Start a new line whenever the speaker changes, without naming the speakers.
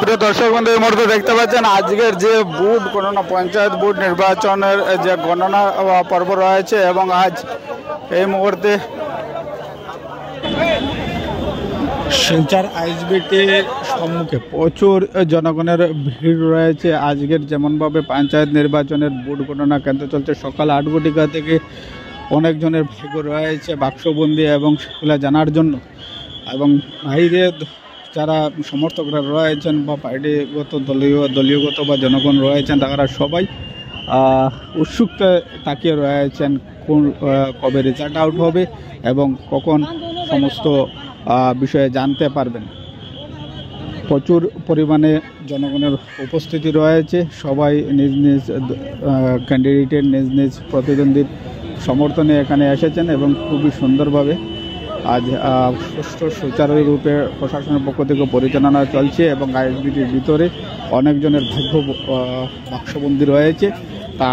প্রিয় দর্শক বন্ধু, এই মুহূর্তে দেখতে পাচ্ছেন আজকের যে বুথ গণনা, পঞ্চায়েত বুথ নির্বাচনের যে গণনা পর্ব রয়েছে এবং আজ এই মুহূর্তে শিলচর আইএসবিটির সম্মুখে প্রচুর জনগণের ভিড় রয়েছে। আজকের যেমনভাবে পঞ্চায়েত নির্বাচনের বুথ গণনা কেন্দ্র চলছে, সকাল 8 ঘটিকা থেকে অনেকজনের ভাগ্য রয়েছে বাক্সবন্দি এবং সেগুলো জানার জন্য। এবং বাইরে যারা সমর্থকরা রয়েছেন বা পার্টিগত দলীয়গত বা জনগণ রয়েছেন, তারা সবাই উৎসুক তাকিয়ে রয়েছেন কবে রেজাল্ট আউট হবে এবং কখন সমস্ত বিষয়ে জানতে পারবেন। প্রচুর পরিমাণে জনগণের উপস্থিতি রয়েছে। সবাই নিজ নিজ ক্যান্ডিডেটের নিজ নিজ প্রতিদ্বন্দ্বীর সমর্থনে এখানে এসেছেন এবং খুবই সুন্দরভাবে আজ সুষ্ঠু সুচারুরূপে প্রশাসনের পক্ষ থেকে পরিচালনা চলছে এবং আইএসবিটির ভিতরে অনেকজনের ভাগ্য বাক্সবন্দি রয়েছে। তা